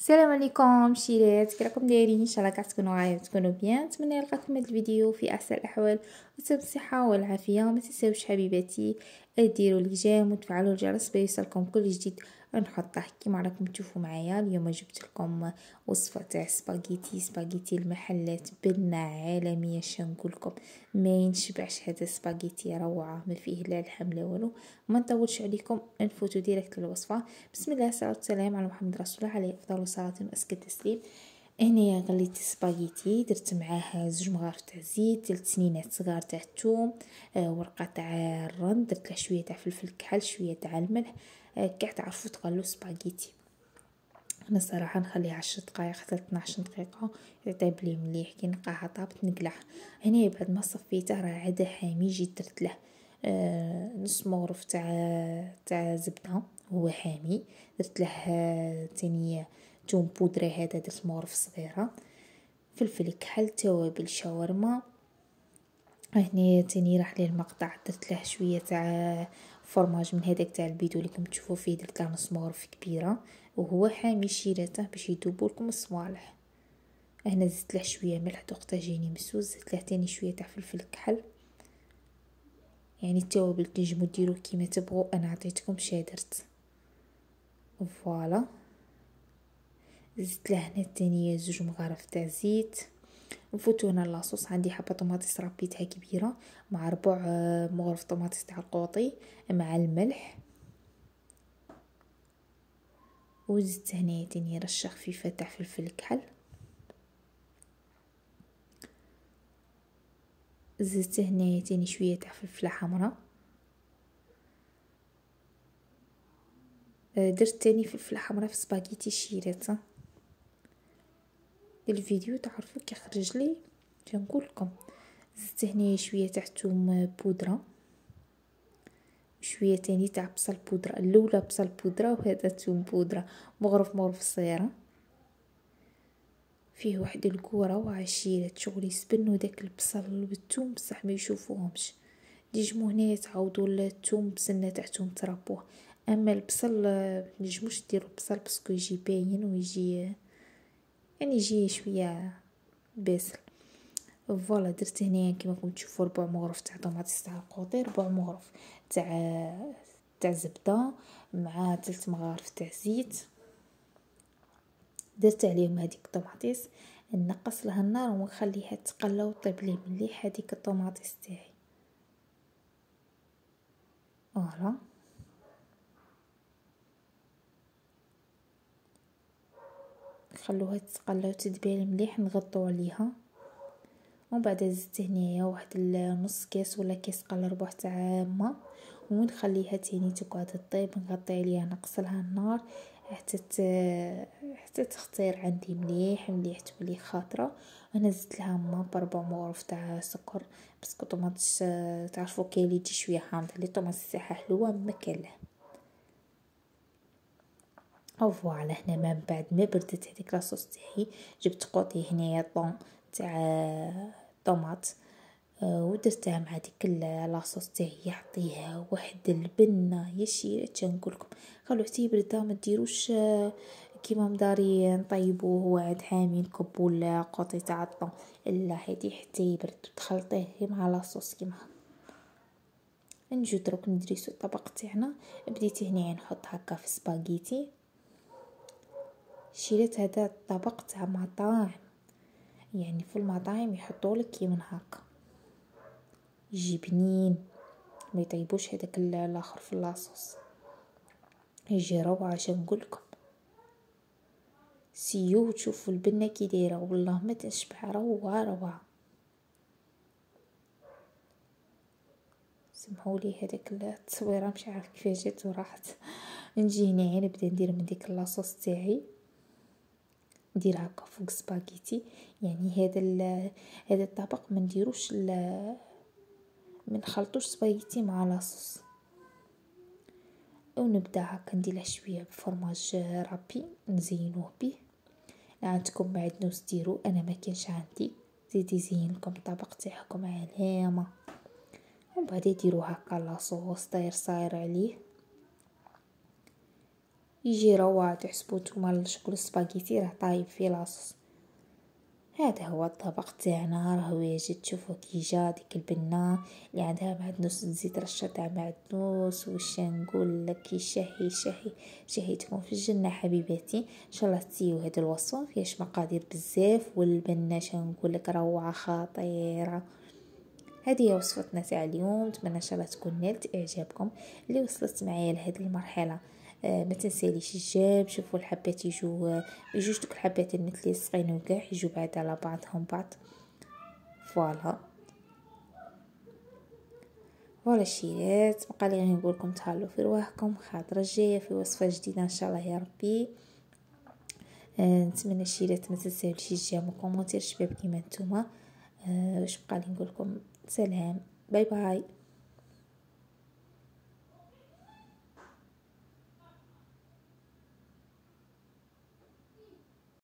السلام عليكم شيرات، كي راكم دايرين؟ ان شاء الله كتكونوا غايب تكونوا بيان. نتمنى نلقاكم هذا الفيديو في احسن الاحوال وتم الصحه والعافيه. ما تنساوش حبيباتي ديروا الجيم وتفعلوا الجرس بيوصلكم كل جديد نحطه. كيما راكم تشوفوا معايا اليوم جبت لكم وصفه تاع سباغيتي المحلات بنه عالميه. نقولكم ما ينشبعش هذا السباغيتي، روعه ما فيه لا الحم لا والو. ما نطولش عليكم، نفوتوا ديريكت للوصفه. بسم الله الصلاه والسلام على محمد رسول الله عليه افضل الصلاه وازكى التسليم. هنايا غليت سباغيتي، درت معاه 2 مغارف تاع زيت، 3 سنينات صغار تاع الثوم، ورقه تاع الرند، درت له شويه تاع فلفل كحل، شويه تاع الملح. كاع تعرفوا تغلوا سباغيتي. انا صراحه نخليها 10 دقائق حتى 12 دقيقه يطيب لي مليح. كي نلقاها طابت نقلعها. هنا بعد ما صفيته راه عاد حامي، جيت درت له نص مغرف تاع زبده هو حامي. درت له تاني توم بودري، هذا درت مغرف صغيره، فلفل كحل، توابل شاورما. هنا تاني راح ليه المقطع، درت له شويه تاع فرماج من هذاك تاع البيدو اللي كنت تشوفوا فيه، درت له نص مغرف كبيره وهو حامي شيرته باش يذوبوا لكم الصوالح. هنا زدت له شويه ملح دوقته جيني مسوس، زدت له تاني شويه تاع فلفل كحل. يعني التوابل تنجموا ديروا كيما تبغوا، انا عطيتكم شي درت. فوالا زدت له هنا تاني 2 مغارف تاع زيت. نفوتو هنا لاصوص. عندي حبه طماطيس ربيتها كبيره مع 4 مغرف طماطيس تاع القوطي مع الملح. وزدت هنا تاني رشه خفيفه تاع فلفل كحل. زدت هنا تاني شويه تاع فلفله حمراء. درت تاني فلفله حمراء في سباغيتي شيرات. الفيديو تعرفوا كي خرج لي تنقول لكم. زدت هنا شويه تاع ثوم بودره، شويه تاني تاع بصل بودره، الاولى بصل بودره وهذا ثوم بودره، مغرف صغيره. فيه واحد الكوره وعشيرة شغل يسبنوا داك البصل والثوم بصح ما يشوفوهمش. نجمو هنا تعوضوا الثوم بسنه تاع ثوم تربوه. اما البصل نجموش ديروا البصل باسكو يجي باين ويجي يعني يجي شويه باسل. فوالا درت هنا كيما راكم تشوفوا 4 مغرف تاع طماطيس تاع القوطي، 4 مغرف تاع زبده مع 3 مغارف تاع زيت. درت عليهم هذيك الطماطيس، نقص لها النار ونخليها تقلى وطيب لي مليح هذيك الطماطيس تاعي. فوالا نخلوها تتقلى وتدبل مليح، نغطوا عليها. ومن بعد زدت هنايا واحد نص كاس ولا كاس قل ربع تاع ماء ونخليها تاني تقعد تطيب. نغطي عليها نقص لها النار حتى تختير عندي مليح تولي خاطره. انا زدت لها ماء ب4 مغرف تاع سكر باسكو طماطيش تعرفوا كاين اللي تجي شويه حامضه، اللي طماطيش تاعها حلوه ما كاله. فوالا هنا من بعد ما بردت هذيك لاصوص تاعي جبت قوطي هنايا طون تاع طوماط ودرتها مع ديك لاصوص تاعي، يعطيها واحد البنه يا شيرة. تنقولكم خلوه حتى يبرد، ما ديروش كيما مداري نطيبوه هو عاد حامي نكبوا القوطي تاع الطون، لا هادي حتى يبرد تخلطيه مع لاصوص كيما نجو دروك ندريسو الطبق تاعنا. بديت هنا نحط هكا في سباغيتي. شريت هذا الطبق تاع مطاعم، يعني في المطاعم يحطولك كيما هكا يجي بنين، ما يطيبوش هذاك الاخر في لاصوص، يجي روعه. اش نقولكم سيو تشوفوا البنه كي دايره والله ما تشبع، روعه. سمحوا لي هذيك التصويره مش عارف كيفاش جات وراحت. نجي هنا نبدا ندير من ديك لاصوص تاعي، ندير هكا فوق سباغيتي. يعني هذا الطبق ما نديروش ما نخلطوش سباغيتي مع لاصوص. ونبدا هكا ندير له شويه بفرماج رابي نزينوه به. عندكم معدنوس ديرو، انا ما كانش عندي، زيدي زين لكم الطبق تاعكم علامه. ومن بعد ديروا هكا لاصوص داير صاير عليه. يجي روعة. تحسبوا نتوما الشكل السباغيتي راه طايب في لاصوص. هذا هو الطبق تاعنا، راه واجد. تشوفوا كي جا ديك البنه اللي عندها معدنوس تزيد رشه تاع معدنوس. واش نقول لك، شهي شهي شهيتكم في الجنه حبيباتي. ان شاء الله تسيو هذه الوصفه، ما فيهاش مقادير بزاف، والبنه نقول لك روعه خطيره. هذه هي وصفتنا تاع اليوم. نتمنى ان شاء الله تكون نالت اعجابكم. اللي وصلت معايا لهذه المرحله ما تنساليش الجاب. شوفوا الحبات يجوج دوك الحبات المتلصقين وكاع يجوا بعد على بعضهم بعض. فوالا الشيرات، بقى لي غير نقول لكم تهلاو في رواحكم. خاطر الجايه في وصفه جديده ان شاء الله يا ربي. نتمنى الشيرات ما تنساوش الجيم وكومونتير شباب كيما نتوما. واش بقى لي نقول لكم، سلام، باي باي.